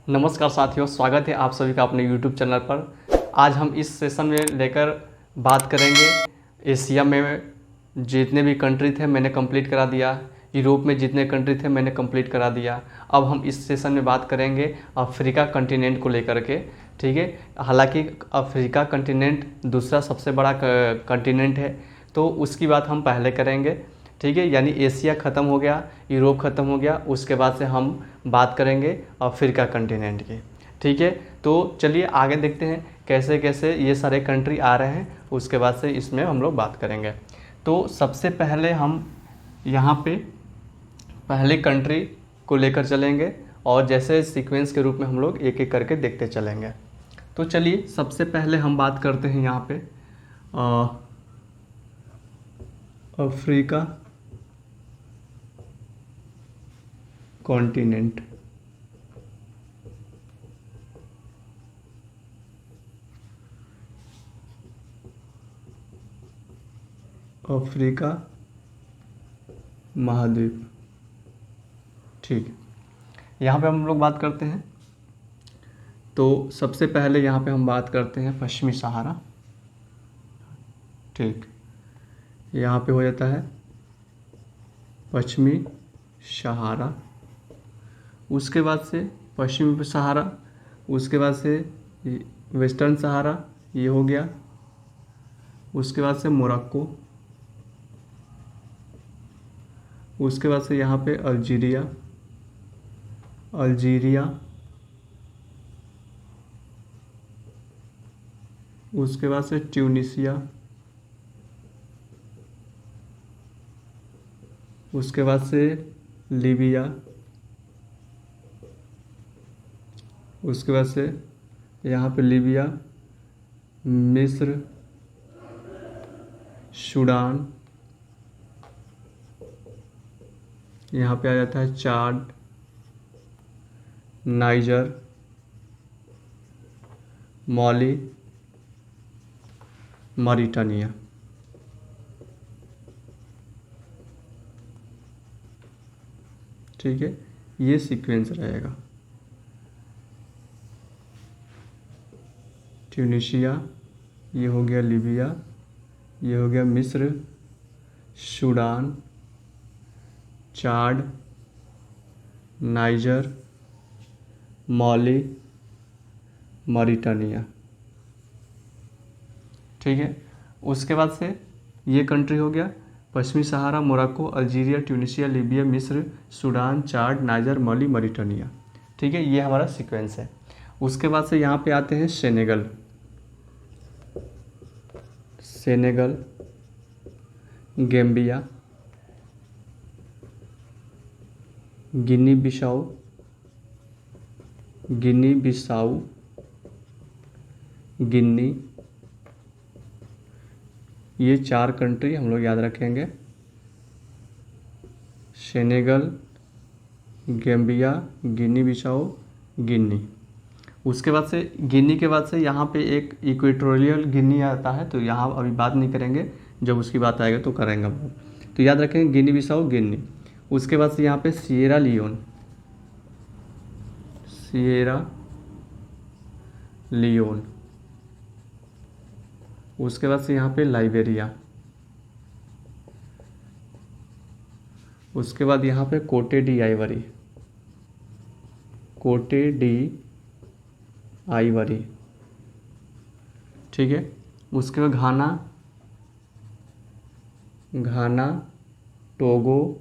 नमस्कार साथियों, स्वागत है आप सभी का अपने YouTube चैनल पर। आज हम इस सेशन में लेकर बात करेंगे एशिया में जितने भी कंट्री थे मैंने कंप्लीट करा दिया, यूरोप में जितने कंट्री थे मैंने कंप्लीट करा दिया। अब हम इस सेशन में बात करेंगे अफ्रीका कंटिनेंट को लेकर के। ठीक है, हालांकि अफ्रीका कंटिनेंट दूसरा सबसे बड़ा कंटिनेंट है, तो उसकी बात हम पहले करेंगे। ठीक है, यानी एशिया ख़त्म हो गया, यूरोप ख़त्म हो गया, उसके बाद से हम बात करेंगे अफ्रीका कंटिनेंट की। ठीक है, तो चलिए आगे देखते हैं कैसे कैसे ये सारे कंट्री आ रहे हैं, उसके बाद से इसमें हम लोग बात करेंगे। तो सबसे पहले हम यहाँ पे पहले कंट्री को लेकर चलेंगे और जैसे सीक्वेंस के रूप में हम लोग एक एक करके देखते चलेंगे। तो चलिए सबसे पहले हम बात करते हैं यहाँ पे अफ्रीका कॉन्टिनेंट। अफ्रीका महाद्वीप। ठीक, यहाँ पे हम लोग बात करते हैं। तो सबसे पहले यहाँ पे हम बात करते हैं पश्चिमी सहारा। ठीक, यहाँ पे हो जाता है पश्चिमी सहारा, उसके बाद से पश्चिमी सहारा, उसके बाद से वेस्टर्न सहारा, ये हो गया। उसके बाद से मोरक्को, उसके बाद से यहाँ पे अल्जीरिया, उसके बाद से ट्यूनीसिया, उसके बाद से लीबिया, उसके बाद से यहाँ पे लीबिया, मिस्र, सूडान, यहाँ पे आ जाता है चाड, नाइजर, माली, मॉरिटानिया। ठीक है, ये सीक्वेंस रहेगा। ट्यूनीशिया, ये हो गया लीबिया, ये हो गया मिस्र, Sudan, Chad, Niger, Mali, Mauritania. ठीक है, उसके बाद से ये कंट्री हो गया पश्चिमी Sahara, Morocco, Algeria, Tunisia, Libya, मिस्र, Sudan, Chad, Niger, Mali, Mauritania. ठीक है, ये हमारा सीक्वेंस है। उसके बाद से यहाँ पे आते हैं सेनेगल, गैम्बिया, गिनी बिसाऊ, गिनी। ये चार कंट्री हम लोग याद रखेंगे, सेनेगल, गैम्बिया, गिनी बिसाऊ, गिनी। उसके बाद से गिनी के बाद से यहाँ पे एक इक्वेटोरियल गिनी आता है, तो यहाँ अभी बात नहीं करेंगे, जब उसकी बात आएगा तो करेंगे हम लोग। तो याद रखेंगे गिनी बिसाऊ, गिनी। उसके बाद से यहाँ पे सिएरा लियोन। उसके बाद से यहाँ पे लाइबेरिया। उसके बाद यहाँ पे कोटे डी आइवरी। ठीक है, उसके बाद घाना, टोगो,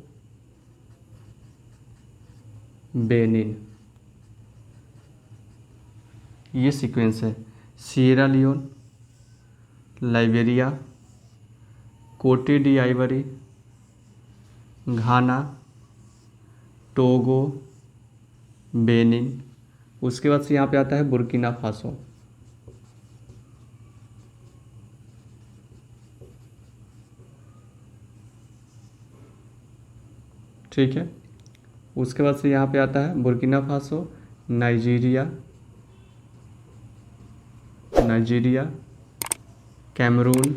बेनिन। ये सीक्वेंस है। सिएरा लियोन, लाइबेरिया, कोटे डी आइवरी, घाना, टोगो, बेनिन। उसके बाद से यहाँ पे आता है बुर्किना फासो। ठीक है, उसके बाद से यहाँ पे आता है बुर्किना फासो, नाइजीरिया, कैमरून,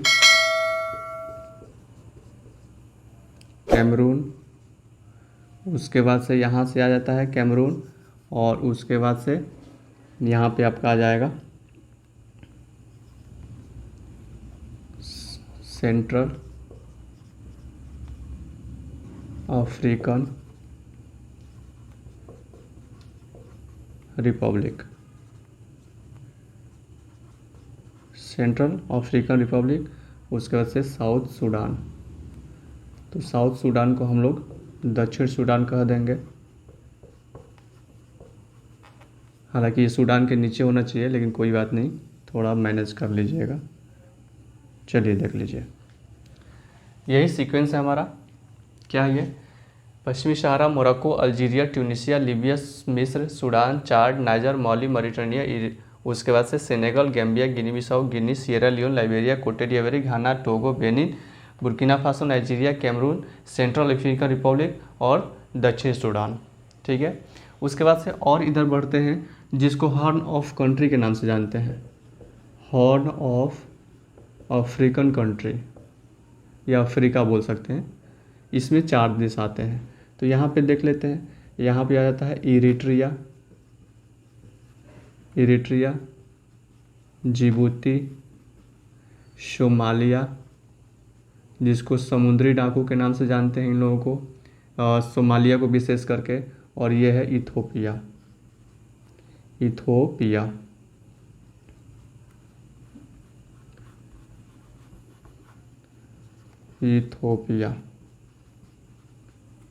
उसके बाद से यहाँ से आ जाता है कैमरून। और उसके बाद से यहाँ पे आपका आ जाएगा central African Republic, central African Republic. उसके बाद से साउथ सूडान, तो साउथ सूडान को हम लोग दक्षिण सूडान कह देंगे। हालांकि ये सूडान के नीचे होना चाहिए, लेकिन कोई बात नहीं, थोड़ा मैनेज कर लीजिएगा। चलिए देख लीजिए, यही सीक्वेंस है हमारा। क्या है ये? पश्चिमी Sahara, Morocco, Algeria, Tunisia, Libya, मिस्र, Sudan, Chad, Niger, Mali, Mauritania, उसके बाद से Senegal, Gambia, Guinea Bissau, Guinea, Sierra Leone, Liberia, Cote d'Ivoire, Ghana, Togo, Benin, Burkina Faso, Nigeria, Cameroon, Central African Republic और दक्षिण सूडान। ठीक है, उसके बाद से और इधर बढ़ते हैं, जिसको हॉर्न ऑफ कंट्री के नाम से जानते हैं। हॉर्न ऑफ अफ्रीकन कंट्री या अफ्रीका बोल सकते हैं। इसमें 4 देश आते हैं, तो यहाँ पे देख लेते हैं। यहाँ पे आ जाता है इरिट्रिया, जिबूती, सोमालिया, जिसको समुद्री डाकू के नाम से जानते हैं इन लोगों को, सोमालिया को विशेष करके, और ये है इथोपिया।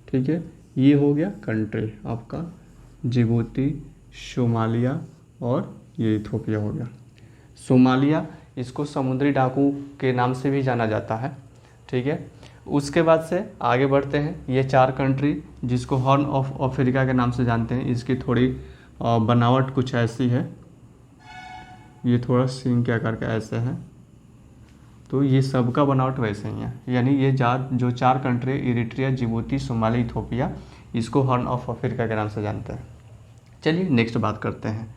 ठीक है, ये हो गया कंट्री आपका, जिबूती, सोमालिया और ये इथोपिया हो गया। सोमालिया, इसको समुद्री डाकू के नाम से भी जाना जाता है। ठीक है, उसके बाद से आगे बढ़ते हैं। ये 4 कंट्री जिसको हॉर्न ऑफ अफ्रीका के नाम से जानते हैं, इसकी थोड़ी बनावट कुछ ऐसी है। ये थोड़ा सिंह के आकार का ऐसे है, तो ये सबका बनावट वैसे ही है। यानी ये जो 4 country, Eritrea, Djibouti, Somalia, Ethiopia, इसको हॉर्न ऑफ अफ्रीका के नाम से जानते हैं। चलिए नेक्स्ट बात करते हैं,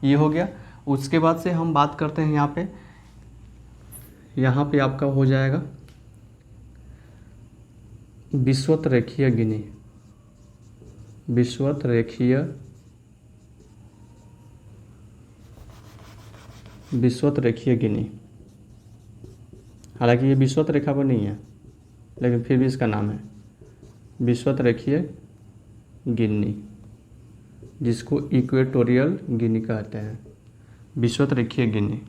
ये हो गया। उसके बाद से हम बात करते हैं यहाँ पे आपका हो जाएगा विषुवत रेखीय गिनी। हालांकि ये विषुवत रेखा पर नहीं है, लेकिन फिर भी इसका नाम है विषुवत रेखीय गिनी, जिसको इक्वेटोरियल गिनी कहते हैं, विषुवत रेखीय गिनी।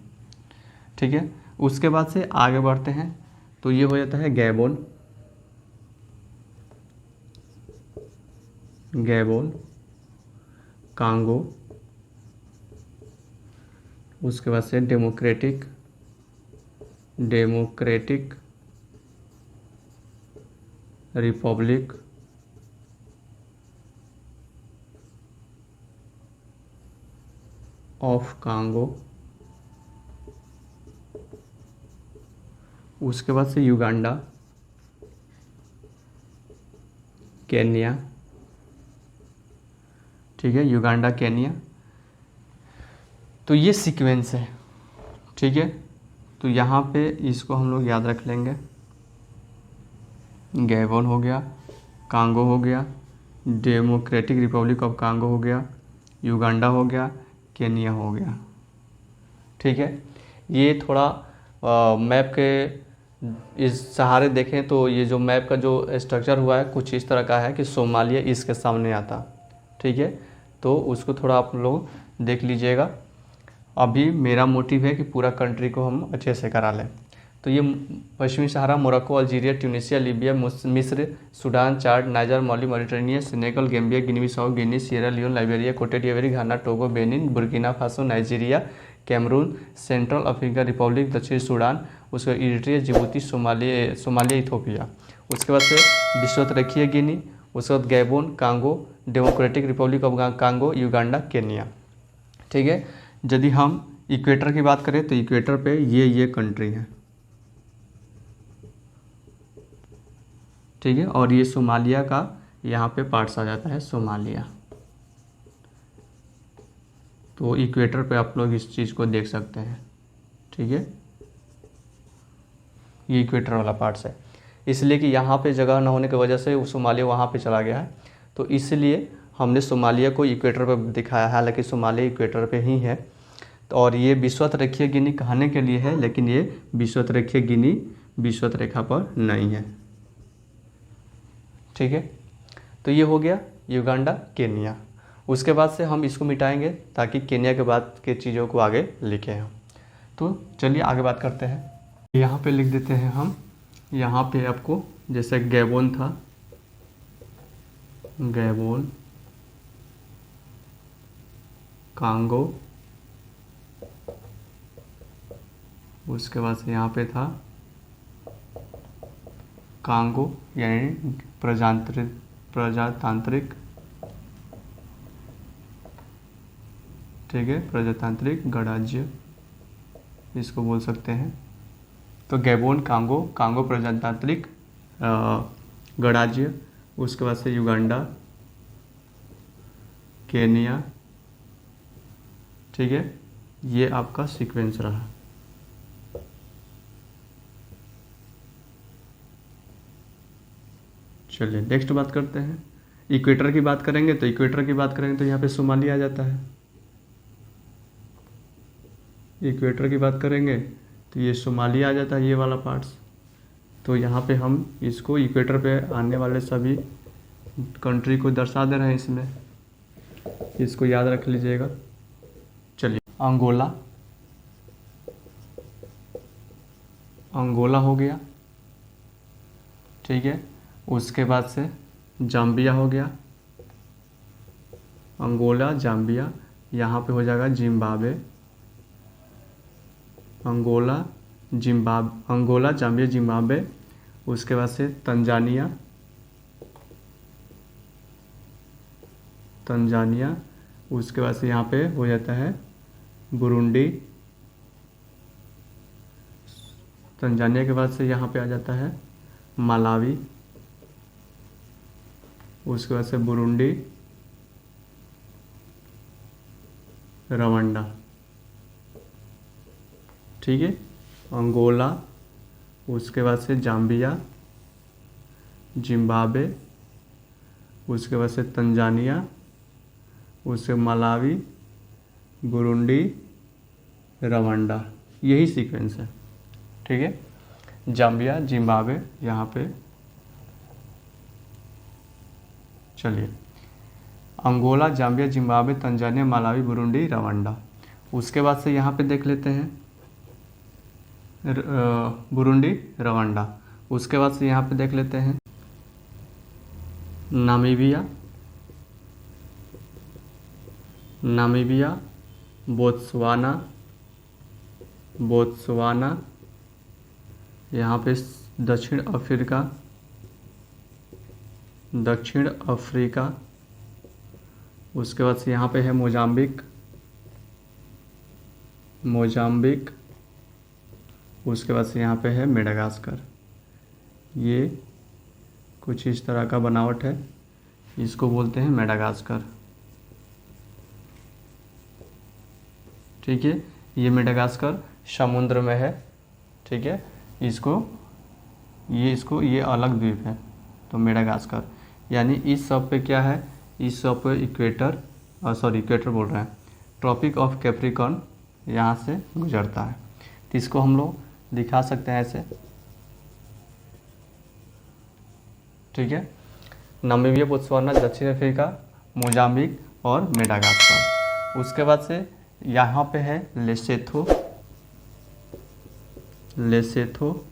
ठीक है, उसके बाद से आगे बढ़ते हैं, तो ये हो जाता है गैबोन, कांगो, उसके बाद से डेमोक्रेटिक रिपब्लिक ऑफ कांगो, उसके बाद से युगांडा, केन्या। ठीक है, युगांडा, केन्या। तो ये सीक्वेंस है। ठीक है, तो यहाँ पे इसको हम लोग याद रख लेंगे। गैबोन हो गया, कांगो हो गया, डेमोक्रेटिक रिपब्लिक ऑफ कांगो हो गया, युगांडा हो गया, केन्या हो गया। ठीक है, ये थोड़ा मैप के इस सहारे देखें तो ये जो मैप का जो स्ट्रक्चर हुआ है कुछ इस तरह का है कि सोमालिया इसके सामने आता। ठीक है, तो उसको थोड़ा आप लोग देख लीजिएगा। अभी मेरा मोटिव है कि पूरा कंट्री को हम अच्छे से करा लें। तो ये पश्चिमी Sahara, Morocco, Algeria, Tunisia, Libya, मिस्र, Sudan, Chad, Niger, Mali, Mauritania, Senegal, Gambia, Guinea Bissau, Guinea, Sierra Leone, Liberia, Cote d'Ivoire, Ghana, Togo, Benin, Burkina Faso, Nigeria, Cameroon, Central African Republic, दक्षिण सूडान, उसके Eritrea, Djibouti, Somalia, Ethiopia, उसके बाद से विषुवत रेखीय Guinea, उसके बाद Gabon, Congo, Democratic Republic of Congo, Uganda, Kenya. ठीक है, यदि हम इक्वेटर की बात करें तो इक्वेटर पे ये कंट्री है। ठीक है, और ये सोमालिया का यहाँ पे पार्ट्स आ जाता है, सोमालिया। तो इक्वेटर पे आप लोग इस चीज़ को देख सकते हैं। ठीक है, ये इक्वेटर वाला पार्ट्स है, इसलिए कि यहाँ पे जगह ना होने की वजह से सोमालिया वहाँ पे चला गया है, तो इसलिए हमने सोमालिया को इक्वेटर पर दिखाया है, हालांकि सोमालिया इक्वेटर पे ही है। तो और ये विषुवत रेखीय गिनी कहने के लिए है, लेकिन ये विषुवत रेखीय गिनी विषुवत रेखा पर नहीं है। ठीक है, तो ये हो गया युगांडा केनिया। उसके बाद से हम इसको मिटाएंगे ताकि केनिया के बाद के चीज़ों को आगे लिखें हम। तो चलिए आगे बात करते हैं। यहाँ पे लिख देते हैं हम, यहाँ पे आपको जैसे गैबोन था, गैबोन, कांगो, उसके बाद से यहाँ पे था कांगो यानी प्रजातांत्रिक, ठीक है, प्रजातांत्रिक गणराज्य इसको बोल सकते हैं। तो गैबोन, कांगो, कांगो प्रजातांत्रिक गणराज्य, उसके बाद से युगांडा, केनिया, ठीक है, ये आपका सीक्वेंस रहा। चलिए नेक्स्ट बात करते हैं। इक्वेटर की बात करेंगे तो यहाँ पे सोमालिया आ जाता है। इक्वेटर की बात करेंगे तो ये सोमालिया आ जाता है, ये वाला पार्ट्स। तो यहाँ पे हम इसको इक्वेटर पे आने वाले सभी कंट्री को दर्शा दे रहे हैं इसमें, इसको याद रख लीजिएगा। चलिए अंगोला, अंगोला हो गया, ठीक है। उसके बाद से जाम्बिया हो गया, अंगोला, जाम्बिया, यहाँ पे हो जाएगा Zimbabwe, Angola, Angola, Zambia, Zimbabwe. उसके बाद से तंजानिया, तंजानिया। उसके बाद से यहाँ पे हो जाता है बुरुंडी, तंजानिया के बाद से यहाँ पे आ जाता है मलावी, उसके बाद से बुरुंडी, रवांडा, ठीक है, अंगोला, उसके बाद से जाम्बिया, जिम्बाब्वे, उसके बाद से तंजानिया, उससे मलावी, बुरुंडी, रवांडा, यही सीक्वेंस है, ठीक है। जाम्बिया, जिम्बाब्वे यहाँ पे। चलिए Angola, Zambia, Zimbabwe, Tanzania, Malawi, Burundi, Rwanda. उसके बाद से यहाँ पे देख लेते हैं बुरुंडी, रवांडा। उसके बाद से यहाँ पे देख लेते हैं नामीबिया, नामीबिया, बोत्सवाना, बोत्सवाना, यहाँ पे दक्षिण अफ्रीका, दक्षिण अफ्रीका। उसके बाद से यहाँ पे है मोजाम्बिक, मोजाम्बिक। उसके बाद से यहाँ पे है मेडागास्कर। ये कुछ इस तरह का बनावट है, इसको बोलते हैं मेडागास्कर, ठीक है। ये मेडागास्कर समुद्र में है, ठीक है। ये अलग द्वीप है, तो मेडागास्कर। यानी इस सब पे क्या है, इस सब पे इक्वेटर बोल रहे हैं, ट्रॉपिक ऑफ कैप्रिकॉर्न यहाँ से गुजरता है। तो इसको हम लोग दिखा सकते हैं ऐसे, ठीक है। नामीबिया, बोत्सवाना, दक्षिण अफ्रीका, मोजाम्बिक और मेडागास्कर। उसके बाद से यहाँ पे है लेसेथो, लेसेथो,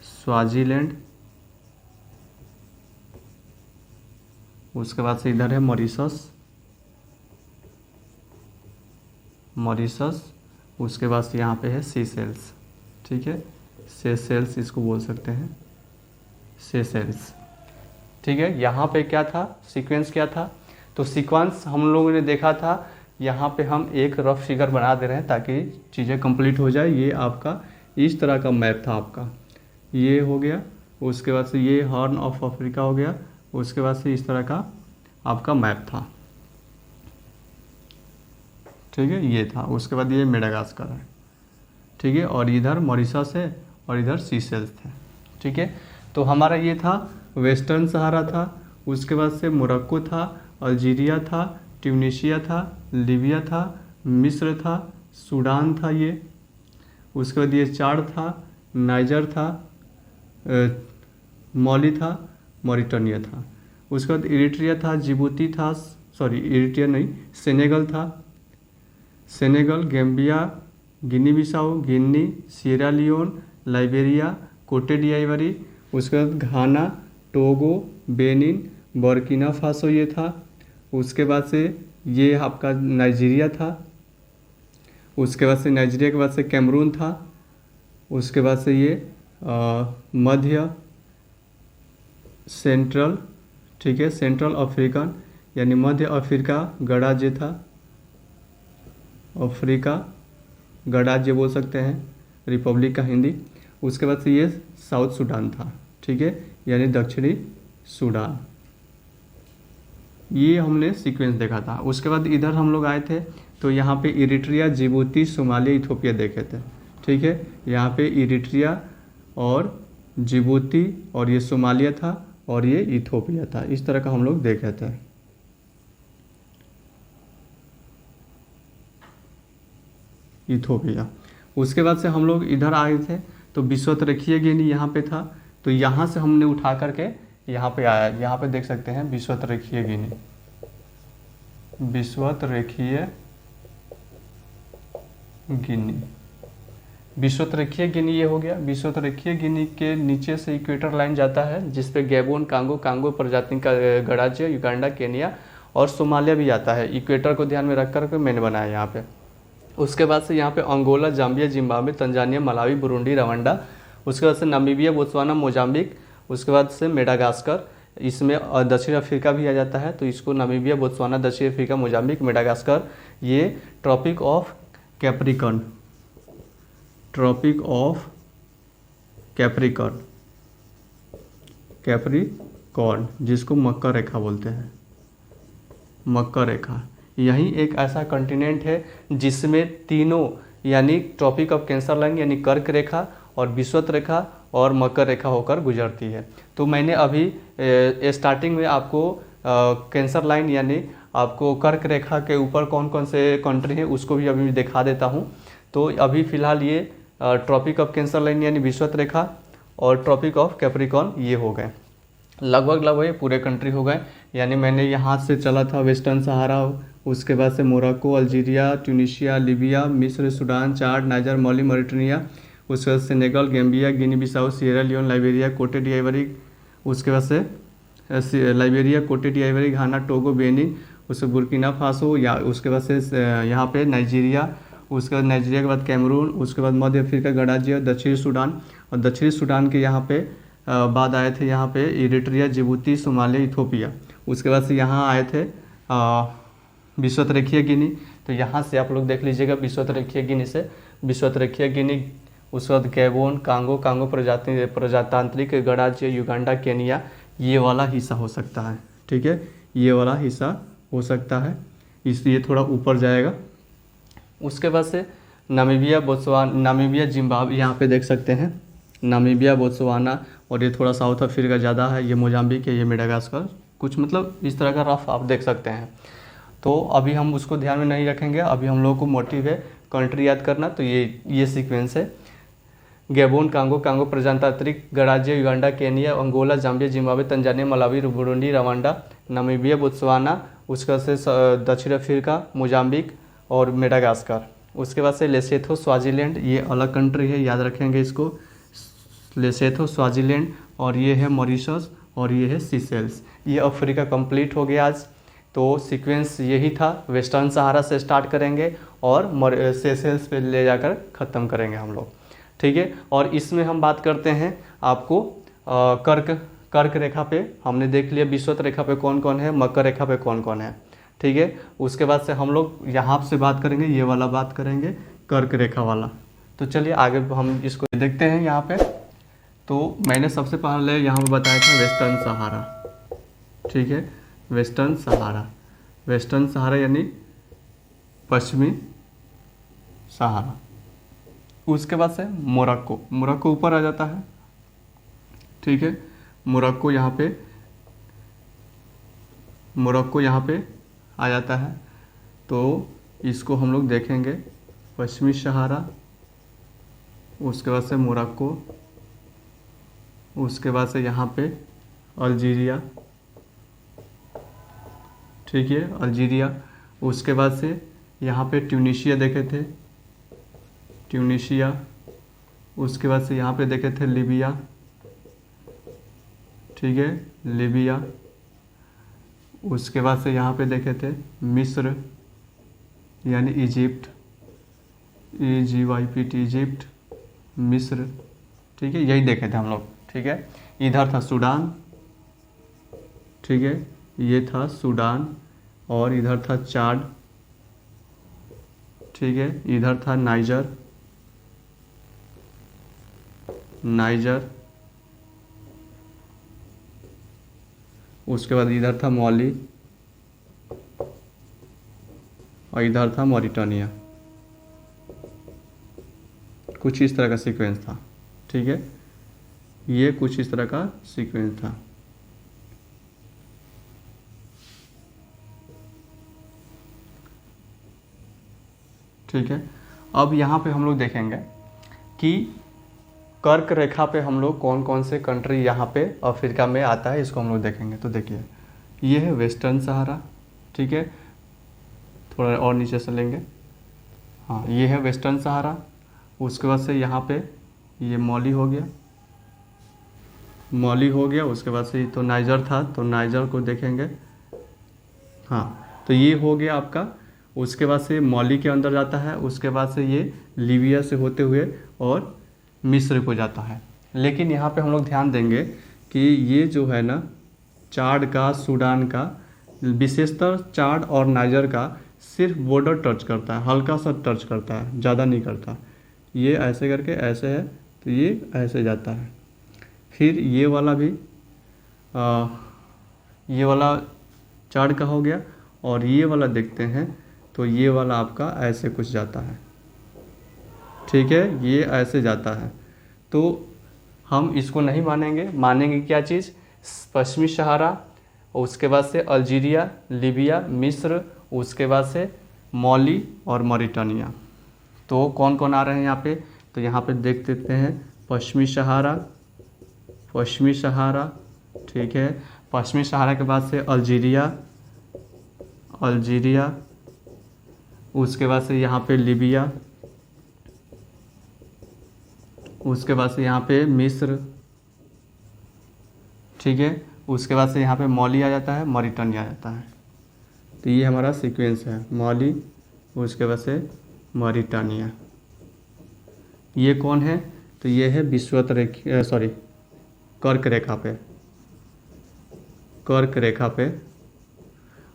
स्वाजीलैंड। उसके बाद से इधर है मॉरिशस, मॉरिशस। उसके बाद से यहाँ पे है सीशेल्स, ठीक है, सेशेल्स इसको बोल सकते हैं, सेशेल्स, ठीक है। यहाँ पे क्या था, सीक्वेंस क्या था, तो सीक्वेंस हम लोगों ने देखा था। यहाँ पे हम एक रफ फिगर बना दे रहे हैं ताकि चीज़ें कंप्लीट हो जाए। ये आपका इस तरह का मैप था आपका, ये हो गया। उसके बाद से ये हॉर्न ऑफ अफ्रीका हो गया। उसके बाद से इस तरह का आपका मैप था, ठीक है, ये था। उसके बाद ये मेडागास्कर है, ठीक है, और इधर मॉरिशस है और इधर सीशेल्स थे, ठीक है। तो हमारा ये था वेस्टर्न सहारा था, उसके बाद से मोरक्को था, अल्जीरिया था, ट्यूनीशिया था, लीबिया था, मिस्र था, सूडान था ये। उसके बाद ये चाड था, नाइजर था, मॉली था, मॉरिटानिया था। उसके बाद इरिट्रिया था, जिबूती था, सॉरी इरिट्रिया नहीं, सेनेगल था, Senegal, Gambia, Guinea Bissau, Guinea, Sierra Leone, Liberia, कोटे डी आइवरी। उसके बाद घाना, टोगो, बेनिन, बर्किना फासो ये था। उसके बाद से ये आपका नाइजीरिया था। उसके बाद से नाइजीरिया के बाद से कैमरून था। उसके बाद से ये मध्य सेंट्रल, ठीक है, सेंट्रल अफ्रीकन यानी मध्य अफ्रीका गणराज्य था, अफ्रीका गणराज्य बोल सकते हैं, रिपब्लिक का हिंदी। उसके बाद से ये साउथ सूडान था, ठीक है, यानी दक्षिणी सूडान। ये हमने सीक्वेंस देखा था। उसके बाद इधर हम लोग आए थे तो यहाँ पे इरिट्रिया, जिबूती, सोमालिया, इथोपिया देखे थे, ठीक है। यहाँ पे इरिट्रिया और जिबूती और ये सोमालिया था और ये इथोपिया था। इस तरह का हम लोग देखे थे। इथोपिया। उसके बाद से हम लोग इधर आए थे तो विश्वतरेखीय गिनी यहाँ पे था, तो यहाँ से हमने उठा करके यहाँ पे आया। यहाँ पे देख सकते हैं विश्वतरेखीय गिनी, विश्वतरेखीय गिनी, विश्वतरेखीय गिनी ये हो गया। विश्वतरेखीय गिनी के नीचे से इक्वेटर लाइन जाता है जिसपे गैबोन, कांगो, कांगो प्रजाति का गणराज्य, युगांडा, केनिया और सोमालिया भी आता है। इक्वेटर को ध्यान में रख कर के मैंने बनाया यहाँ पे। उसके बाद से यहाँ पे Angola, Zambia, Zimbabwe, Tanzania, Malawi, Burundi, Rwanda. उसके बाद से नामीबिया, बोत्सवाना, मोजाम्बिक। उसके बाद से मेडागास्कर, इसमें दक्षिण अफ्रीका भी आ जाता है, तो इसको नामीबिया, बोत्सवाना, दक्षिण अफ्रीका, मोजाम्बिक, मेडागास्कर। ये tropic of Capricorn, tropic of Capricorn, Capricorn जिसको मकर रेखा बोलते हैं, मकर रेखा। यही एक ऐसा कॉन्टिनेंट है जिसमें तीनों यानी ट्रॉपिक ऑफ कैंसर लाइन यानी कर्क रेखा और विषुवत रेखा और मकर रेखा होकर गुजरती है। तो मैंने अभी स्टार्टिंग में आपको कैंसर लाइन यानी आपको कर्क रेखा के ऊपर कौन कौन से कंट्री हैं उसको भी अभी दिखा देता हूं। तो अभी फ़िलहाल ये ट्रॉपिक ऑफ कैंसर लाइन यानी विषुवत रेखा और ट्रॉपिक ऑफ कैप्रिकॉर्न ये हो गए, लगभग पूरे कंट्री हो गए। यानी मैंने यहाँ से चला था वेस्टर्न सहारा, उसके बाद से मोरक्को, अल्जीरिया, ट्यूनीशिया, लीबिया, मिस्र, Sudan, Chad, niger, Molly, Mauritania. उसके बाद Senegal, Gambia, Guinea Bissau, Sierra Leone, Liberia, कोटे डी आइवरी। उसके बाद से लाइबेरिया, कोटे डी आइवरी, घाना, टोगो, बेनिन। उसके बुर्किना फासो, या उसके बाद से यहाँ पे नाइजीरिया। उसके बाद नाइजीरिया के बाद कैमरून। उसके बाद मध्य अफ्रीका गणराज्य, दक्षिणी सूडान। और दक्षिणी सूडान के यहाँ पे बाद आए थे यहाँ पे इरिट्रिया, जिबूती, सोमालिया, इथोपिया। उसके बाद से यहाँ आए थे विश्वतरेखीय गिनी। तो यहाँ से आप लोग देख लीजिएगा विश्वतरेखीय गिनी से विश्वतरेखीय गिनी। उसके बाद गैबोन, कांगो, कांगो प्रजातांत्रिक गणराज्य, युगांडा, केनिया, ये वाला हिस्सा हो सकता है, ठीक है, ये वाला हिस्सा हो सकता है, इसलिए थोड़ा ऊपर जाएगा। उसके बाद से नामीबिया, बोत्सवाना, नामीबिया, जिम्बाब्वे यहाँ पे देख सकते हैं, नामीबिया, बोत्सवाना, और ये थोड़ा साउथ अफ्रीका ज़्यादा है, ये मोजाम्बिक है, ये मेडागास्कर, कुछ मतलब इस तरह का रफ आप देख सकते हैं। तो अभी हम उसको ध्यान में नहीं रखेंगे, अभी हम लोगों को मोटिव है कंट्री याद करना। तो ये सीक्वेंस है गैबोन, कांगो, कांगो प्रजातांत्रिक गणराज्य, Uganda, Kenya, Angola, Zambia, Zimbabwe, Tanzania, Malawi, Burundi, Rwanda, Namibia, Botswana. उसके बाद से दक्षिण अफ्रीका, मोजाम्बिक और मेडागास्कर। उसके बाद से लेसेथो, स्वाजीलैंड, ये अलग कंट्री है, याद रखेंगे इसको, लेसेथो, स्वाजीलैंड। और ये है मॉरिशस और ये है सीशेल्स। ये अफ्रीका कंप्लीट हो गया आज। तो सीक्वेंस यही था, वेस्टर्न सहारा से स्टार्ट करेंगे और सेशेल्स पे ले जाकर ख़त्म करेंगे हम लोग, ठीक है। और इसमें हम बात करते हैं आपको कर्क रेखा पे हमने देख लिया, विषुवत रेखा पे कौन कौन है, मकर रेखा पे कौन कौन है, ठीक है। उसके बाद से हम लोग यहाँ से बात करेंगे, ये वाला बात करेंगे कर्क रेखा वाला। तो चलिए आगे हम इसको देखते हैं यहाँ पे। तो मैंने सबसे पहले यहाँ पे बताया था वेस्टर्न सहारा, ठीक है, वेस्टर्न सहारा, वेस्टर्न सहारा यानी पश्चिमी सहारा। उसके बाद से मोरक्को, मोरक्को ऊपर आ जाता है, ठीक है। मोरक्को यहाँ पे मोरक्को यहाँ पे आ जाता है। तो इसको हम लोग देखेंगे, पश्चिमी सहारा, उसके बाद से मोरक्को, उसके बाद से यहाँ पे अल्जीरिया, ठीक है, अल्जीरिया। उसके बाद से यहाँ पे ट्यूनीशिया देखे थे, ट्यूनीशिया। उसके बाद से यहाँ पे देखे थे लीबिया, ठीक है, लीबिया। उसके बाद से यहाँ पे देखे थे मिस्र यानी इजिप्ट, EGYPT, इजिप्ट, मिस्र, ठीक है, यही देखे थे हम लोग, ठीक है। इधर था सूडान, ठीक है, ये था सूडान, और इधर था चाड, ठीक है, इधर था नाइजर, नाइजर। उसके बाद इधर था मॉली, और इधर था मॉरिटानिया। कुछ इस तरह का सीक्वेंस था, ठीक है, ये कुछ इस तरह का सीक्वेंस था। ठीक है, अब यहाँ पे हम लोग देखेंगे कि कर्क रेखा पे हम लोग कौन कौन से कंट्री यहाँ पे अफ्रीका में आता है, इसको हम लोग देखेंगे। तो देखिए, ये है वेस्टर्न सहारा, ठीक है, थोड़ा और नीचे से लेंगे, हाँ, ये है वेस्टर्न सहारा। उसके बाद से यहाँ पे ये मॉली हो गया, मॉली हो गया। उसके बाद से तो नाइजर था, तो नाइजर को देखेंगे, हाँ, तो ये हो गया आपका। उसके बाद से मॉली के अंदर जाता है, उसके बाद से ये लीबिया से होते हुए और मिस्र को जाता है। लेकिन यहाँ पे हम लोग ध्यान देंगे कि ये जो है ना, चाड का, सूडान का, विशेषतर चाड और नाइजर का सिर्फ बॉर्डर टच करता है, हल्का सा टच करता है, ज़्यादा नहीं करता। ये ऐसे करके ऐसे है, तो ये ऐसे जाता है। फिर ये वाला भी ये वाला चाड का हो गया, और ये वाला देखते हैं तो ये वाला आपका ऐसे कुछ जाता है, ठीक है, ये ऐसे जाता है। तो हम इसको नहीं मानेंगे, मानेंगे क्या चीज़, पश्चिमी सहारा, उसके बाद से अल्जीरिया, लीबिया, मिस्र, उसके बाद से मॉली और मॉरिटानिया। तो कौन कौन आ रहे हैं यहाँ पे, तो यहाँ पे देख देते हैं, पश्चिमी सहारा, पश्चिमी सहारा, ठीक है, पश्चिमी सहारा के बाद से अल्जीरिया, अल्जीरिया, उसके बाद से यहाँ पे लीबिया, उसके बाद से यहाँ पे मिस्र, ठीक है, उसके बाद से यहाँ पे मॉली आ जाता है, मॉरिटानिया आ जाता है। तो ये हमारा सीक्वेंस है, मॉली, उसके बाद से मॉरिटानिया। ये कौन है, तो ये है विषुवत रेखा, सॉरी, कर्क रेखा पे, कर्क रेखा पे।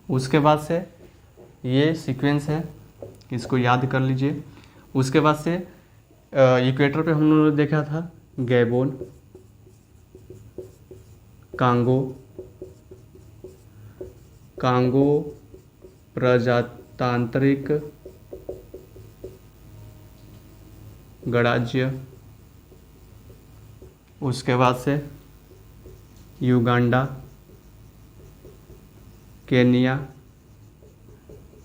उसके बाद से ये सीक्वेंस है, इसको याद कर लीजिए। उसके बाद से इक्वेटर पे हम लोगों ने देखा था गैबोन, कांगो, कांगो प्रजातांत्रिक गणराज्य। उसके बाद से युगांडा, केनिया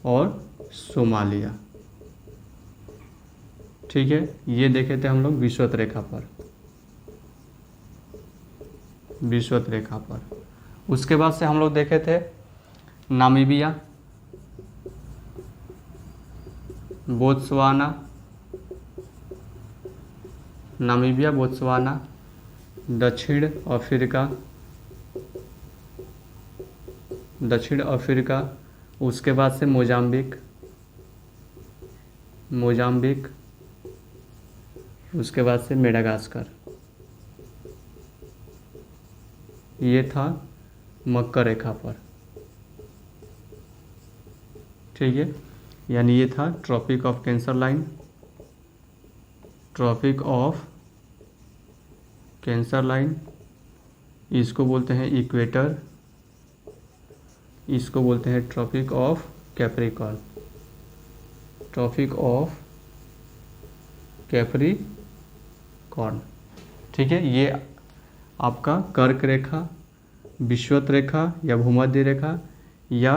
और सोमालिया, ठीक है, ये देखे थे हम लोग विषुवत रेखा पर, विषुवत रेखा पर। उसके बाद से हम लोग देखे थे नामीबिया, बोत्सवाना, नामीबिया, बोत्सवाना, दक्षिण अफ्रीका, दक्षिण अफ्रीका। उसके बाद से मोजाम्बिक, मोजाम्बिक, उसके बाद से मेडागास्कर। ये था मकर रेखा पर, ठीक है, यानी ये था tropic of cancer line, tropic of cancer line, इसको बोलते हैं इक्वेटर, इसको बोलते हैं tropic of Capricorn, tropic of Capricorn, ठीक है। ये आपका कर्क रेखा, विषुवत रेखा या भूमध्य रेखा, या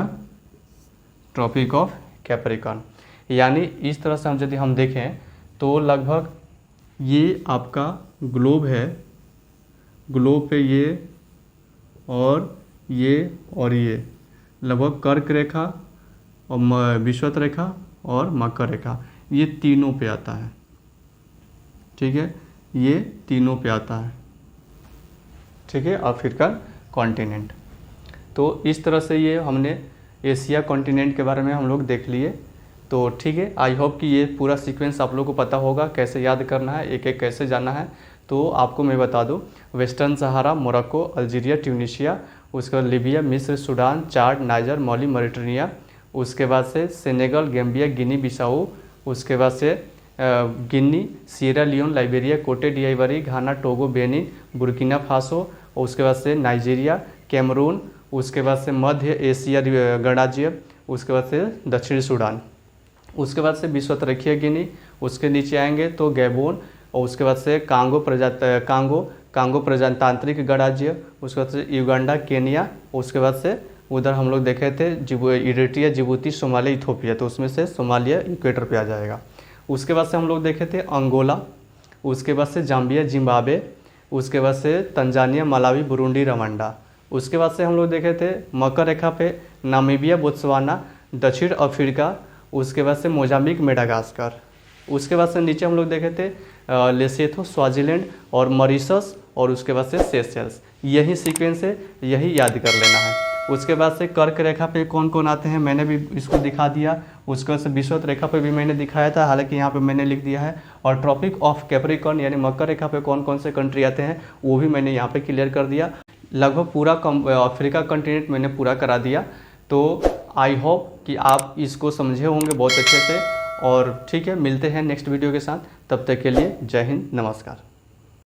ट्रॉपिक ऑफ कैप्रिकॉर्न। यानी इस तरह से यदि हम देखें तो लगभग ये आपका ग्लोब है, ग्लोब पे ये और ये लगभग कर्क रेखा और विषुवत रेखा और मकर रेखा, ये तीनों पे आता है। ठीक है, ये तीनों पे आता है। ठीक है, अफ्रीकन कॉन्टिनेंट। तो इस तरह से ये हमने एशिया कॉन्टिनेंट के बारे में हम लोग देख लिए। तो ठीक है, आई होप कि ये पूरा सीक्वेंस आप लोग को पता होगा, कैसे याद करना है, एक एक कैसे जाना है। तो आपको मैं बता दूं, वेस्टर्न सहारा, मोरक्को, अल्जीरिया, ट्यूनीशिया, उसके बाद लीबिया, मिस्र, Sudan, Chad, Niger, Mali, Mauritania, उसके बाद से सेनेगल, गैम्बिया, गिनी बिसाऊ, उसके बाद से गिनी, सिएरा लियोन, लाइबेरिया, कोटे डिआइवरी, घाना, टोगो, बेनिन, बुर्किना फासो, और उसके बाद से नाइजीरिया, कैमरून, उसके बाद से मध्य एशिया गणराज्य, उसके बाद से दक्षिणी सूडान, उसके बाद से विश्वतरेखीय गिनी, उसके नीचे आएंगे तो गैबोन, और उसके बाद से कांगो प्रजातांत्रिक गणराज्य, उसके बाद से युगांडा, केनिया, उसके बाद से उधर हम लोग देखे थे इरिट्रिया, जिबूती, सोमालिया, इथोपिया, तो उसमें से सोमालिया इक्वेटर पे आ जाएगा। उसके बाद से हम लोग देखे थे अंगोला, उसके बाद से जाम्बिया, जिम्बाब्वे, उसके बाद से तंजानिया, मलावी, बुरुंडी, रवांडा, उसके बाद से हम लोग देखे थे मकर रेखा पे नामीबिया, बोत्सवाना, दक्षिण अफ्रीका, उसके बाद से मोजाम्बिक, मेडागास्कर, उसके बाद से नीचे हम लोग देखे थे लेसेथो, स्वाजीलैंड और मॉरिशस, और उसके बाद से सेशेल्स। यही सीक्वेंस है, यही याद कर लेना है। उसके बाद से कर्क रेखा पे कौन कौन आते हैं मैंने भी इसको दिखा दिया। उसके बाद से विषुवत रेखा पे भी मैंने दिखाया था, हालांकि यहाँ पे मैंने लिख दिया है। और ट्रॉपिक ऑफ कैप्रिकॉर्न यानी मकर रेखा पे कौन कौन से कंट्री आते हैं वो भी मैंने यहाँ पे क्लियर कर दिया। लगभग पूरा अफ्रीका कॉन्टिनेंट मैंने पूरा करा दिया। तो आई होप कि आप इसको समझे होंगे बहुत अच्छे से। और ठीक है, मिलते हैं नेक्स्ट वीडियो के साथ, तब तक के लिए जय हिंद, नमस्कार।